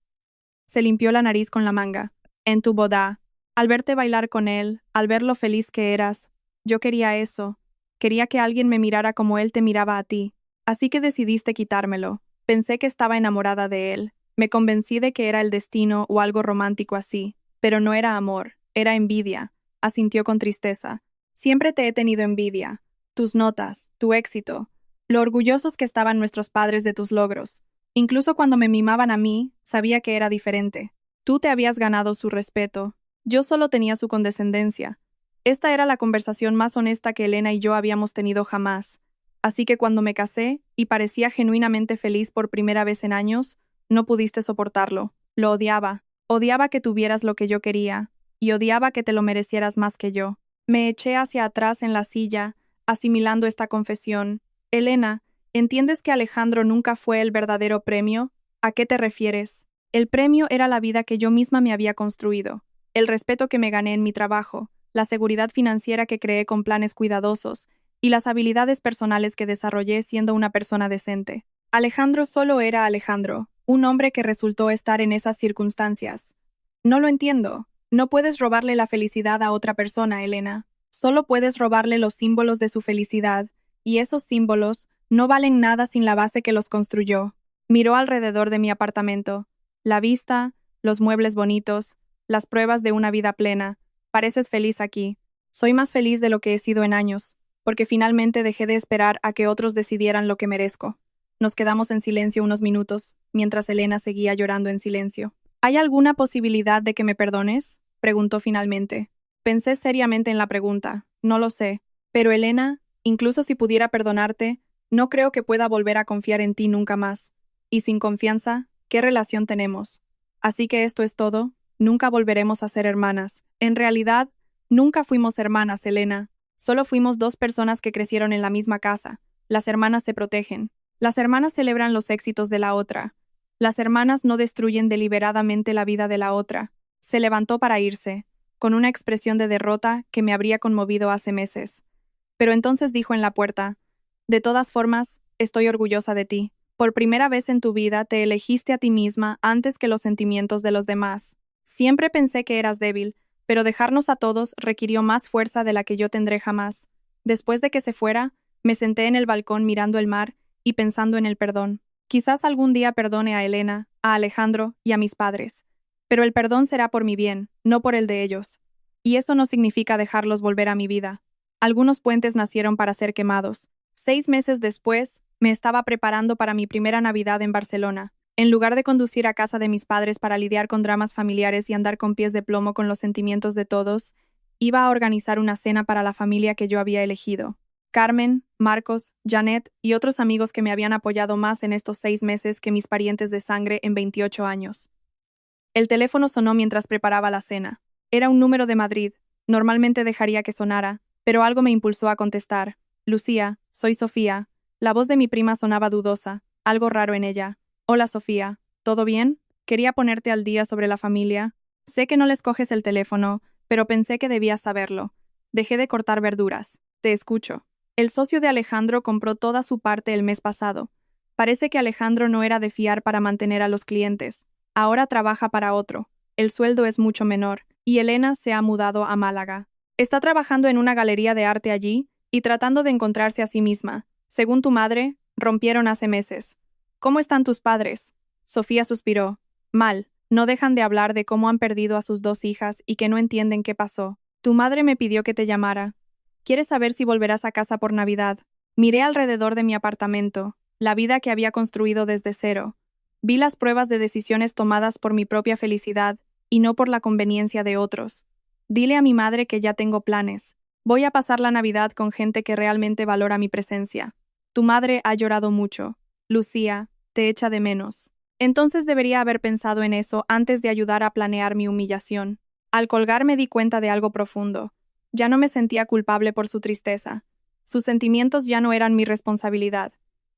Se limpió la nariz con la manga. En tu boda. Al verte bailar con él, al ver lo feliz que eras. Yo quería eso. Quería que alguien me mirara como él te miraba a ti. Así que decidiste quitármelo. Pensé que estaba enamorada de él. Me convencí de que era el destino o algo romántico así. Pero no era amor, era envidia. Asintió con tristeza. Siempre te he tenido envidia. Tus notas, tu éxito. Lo orgullosos que estaban nuestros padres de tus logros. Incluso cuando me mimaban a mí, sabía que era diferente. Tú te habías ganado su respeto. Yo solo tenía su condescendencia. Esta era la conversación más honesta que Elena y yo habíamos tenido jamás. Así que cuando me casé, y parecía genuinamente feliz por primera vez en años, no pudiste soportarlo. Lo odiaba. Odiaba que tuvieras lo que yo quería, y odiaba que te lo merecieras más que yo. Me eché hacia atrás en la silla, asimilando esta confesión. Elena, ¿entiendes que Alejandro nunca fue el verdadero premio? ¿A qué te refieres? El premio era la vida que yo misma me había construido, el respeto que me gané en mi trabajo, la seguridad financiera que creé con planes cuidadosos y las habilidades personales que desarrollé siendo una persona decente. Alejandro solo era Alejandro, un hombre que resultó estar en esas circunstancias. No lo entiendo. No puedes robarle la felicidad a otra persona, Elena. Solo puedes robarle los símbolos de su felicidad, y esos símbolos no valen nada sin la base que los construyó. Miró alrededor de mi apartamento. La vista, los muebles bonitos, las pruebas de una vida plena. Pareces feliz aquí. Soy más feliz de lo que he sido en años, porque finalmente dejé de esperar a que otros decidieran lo que merezco. Nos quedamos en silencio unos minutos, mientras Elena seguía llorando en silencio. ¿Hay alguna posibilidad de que me perdones? Preguntó finalmente. Pensé seriamente en la pregunta. No lo sé. Pero Elena, incluso si pudiera perdonarte, no creo que pueda volver a confiar en ti nunca más. Y sin confianza, ¿qué relación tenemos? Así que esto es todo. Nunca volveremos a ser hermanas. En realidad, nunca fuimos hermanas, Elena. Solo fuimos dos personas que crecieron en la misma casa. Las hermanas se protegen. Las hermanas celebran los éxitos de la otra. Las hermanas no destruyen deliberadamente la vida de la otra. Se levantó para irse, con una expresión de derrota que me habría conmovido hace meses. Pero entonces dijo en la puerta: de todas formas, estoy orgullosa de ti. Por primera vez en tu vida te elegiste a ti misma antes que los sentimientos de los demás. Siempre pensé que eras débil, pero dejarnos a todos requirió más fuerza de la que yo tendré jamás. Después de que se fuera, me senté en el balcón mirando el mar y pensando en el perdón. Quizás algún día perdone a Elena, a Alejandro y a mis padres. Pero el perdón será por mi bien, no por el de ellos. Y eso no significa dejarlos volver a mi vida. Algunos puentes nacieron para ser quemados. 6 meses después, me estaba preparando para mi primera Navidad en Barcelona. En lugar de conducir a casa de mis padres para lidiar con dramas familiares y andar con pies de plomo con los sentimientos de todos, iba a organizar una cena para la familia que yo había elegido. Carmen, Marcos, Janet y otros amigos que me habían apoyado más en estos 6 meses que mis parientes de sangre en 28 años. El teléfono sonó mientras preparaba la cena. Era un número de Madrid. Normalmente dejaría que sonara, pero algo me impulsó a contestar. Lucía, soy Sofía. La voz de mi prima sonaba dudosa, algo raro en ella. Hola Sofía, ¿todo bien? Quería ponerte al día sobre la familia. Sé que no les coges el teléfono, pero pensé que debías saberlo. Dejé de cortar verduras. Te escucho. El socio de Alejandro compró toda su parte el mes pasado. Parece que Alejandro no era de fiar para mantener a los clientes. Ahora trabaja para otro. El sueldo es mucho menor, y Elena se ha mudado a Málaga. Está trabajando en una galería de arte allí y tratando de encontrarse a sí misma. Según tu madre, rompieron hace meses. ¿Cómo están tus padres? Sofía suspiró. Mal. No dejan de hablar de cómo han perdido a sus 2 hijas y que no entienden qué pasó. Tu madre me pidió que te llamara. ¿Quieres saber si volverás a casa por Navidad? Miré alrededor de mi apartamento, la vida que había construido desde cero. Vi las pruebas de decisiones tomadas por mi propia felicidad y no por la conveniencia de otros. Dile a mi madre que ya tengo planes. Voy a pasar la Navidad con gente que realmente valora mi presencia. Tu madre ha llorado mucho. Lucía, te echa de menos. Entonces debería haber pensado en eso antes de ayudar a planear mi humillación. Al colgar me di cuenta de algo profundo. Ya no me sentía culpable por su tristeza. Sus sentimientos ya no eran mi responsabilidad.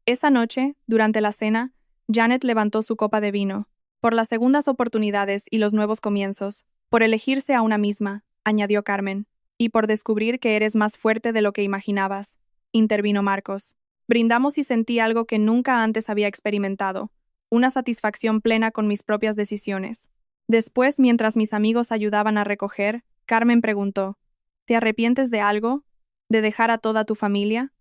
Esa noche, durante la cena, Janet levantó su copa de vino. Por las segundas oportunidades y los nuevos comienzos, por elegirse a una misma, añadió Carmen, y por descubrir que eres más fuerte de lo que imaginabas, intervino Marcos. Brindamos y sentí algo que nunca antes había experimentado, una satisfacción plena con mis propias decisiones. Después, mientras mis amigos ayudaban a recoger, Carmen preguntó, ¿te arrepientes de algo? ¿De dejar a toda tu familia?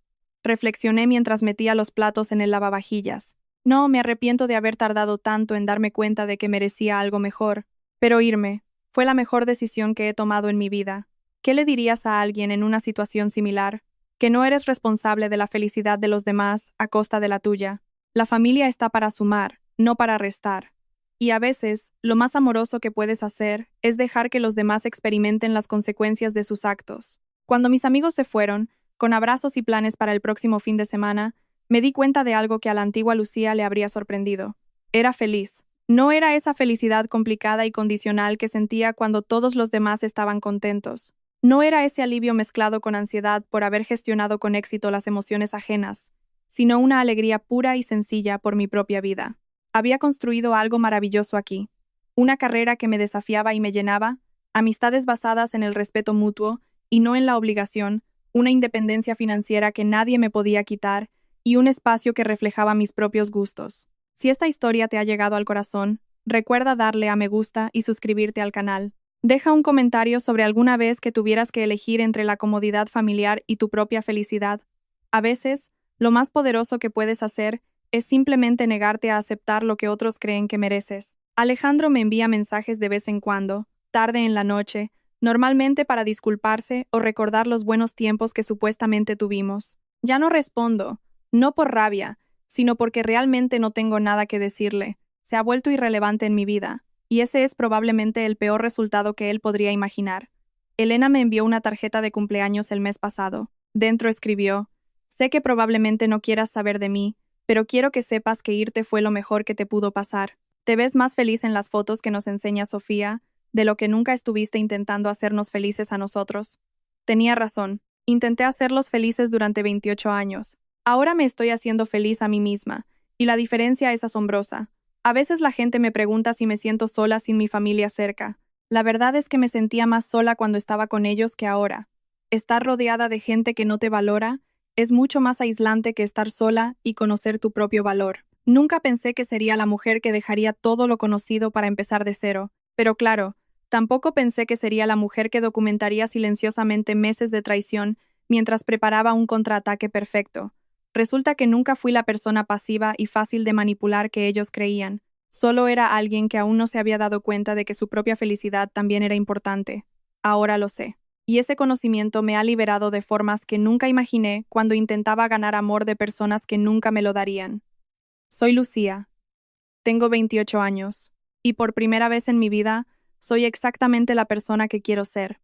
Reflexioné mientras metía los platos en el lavavajillas. No, me arrepiento de haber tardado tanto en darme cuenta de que merecía algo mejor, pero irme fue la mejor decisión que he tomado en mi vida. ¿Qué le dirías a alguien en una situación similar? Que no eres responsable de la felicidad de los demás a costa de la tuya. La familia está para sumar, no para restar. Y a veces, lo más amoroso que puedes hacer es dejar que los demás experimenten las consecuencias de sus actos. Cuando mis amigos se fueron, con abrazos y planes para el próximo fin de semana, me di cuenta de algo que a la antigua Lucía le habría sorprendido. Era feliz. No era esa felicidad complicada y condicional que sentía cuando todos los demás estaban contentos. No era ese alivio mezclado con ansiedad por haber gestionado con éxito las emociones ajenas, sino una alegría pura y sencilla por mi propia vida. Había construido algo maravilloso aquí. Una carrera que me desafiaba y me llenaba, amistades basadas en el respeto mutuo y no en la obligación, una independencia financiera que nadie me podía quitar y un espacio que reflejaba mis propios gustos. Si esta historia te ha llegado al corazón, recuerda darle a me gusta y suscribirte al canal. Deja un comentario sobre alguna vez que tuvieras que elegir entre la comodidad familiar y tu propia felicidad. A veces, lo más poderoso que puedes hacer es simplemente negarte a aceptar lo que otros creen que mereces. Alejandro me envía mensajes de vez en cuando, tarde en la noche, normalmente para disculparse o recordar los buenos tiempos que supuestamente tuvimos. Ya no respondo, no por rabia, sino porque realmente no tengo nada que decirle. Se ha vuelto irrelevante en mi vida, y ese es probablemente el peor resultado que él podría imaginar. Elena me envió una tarjeta de cumpleaños el mes pasado. Dentro escribió, sé que probablemente no quieras saber de mí, pero quiero que sepas que irte fue lo mejor que te pudo pasar. Te ves más feliz en las fotos que nos enseña Sofía, de lo que nunca estuviste intentando hacernos felices a nosotros. Tenía razón, intenté hacerlos felices durante 28 años. Ahora me estoy haciendo feliz a mí misma, y la diferencia es asombrosa. A veces la gente me pregunta si me siento sola sin mi familia cerca. La verdad es que me sentía más sola cuando estaba con ellos que ahora. Estar rodeada de gente que no te valora es mucho más aislante que estar sola y conocer tu propio valor. Nunca pensé que sería la mujer que dejaría todo lo conocido para empezar de cero, pero claro, tampoco pensé que sería la mujer que documentaría silenciosamente meses de traición mientras preparaba un contraataque perfecto. Resulta que nunca fui la persona pasiva y fácil de manipular que ellos creían. Solo era alguien que aún no se había dado cuenta de que su propia felicidad también era importante. Ahora lo sé. Y ese conocimiento me ha liberado de formas que nunca imaginé cuando intentaba ganar amor de personas que nunca me lo darían. Soy Lucía. Tengo 28 años. Y por primera vez en mi vida, soy exactamente la persona que quiero ser.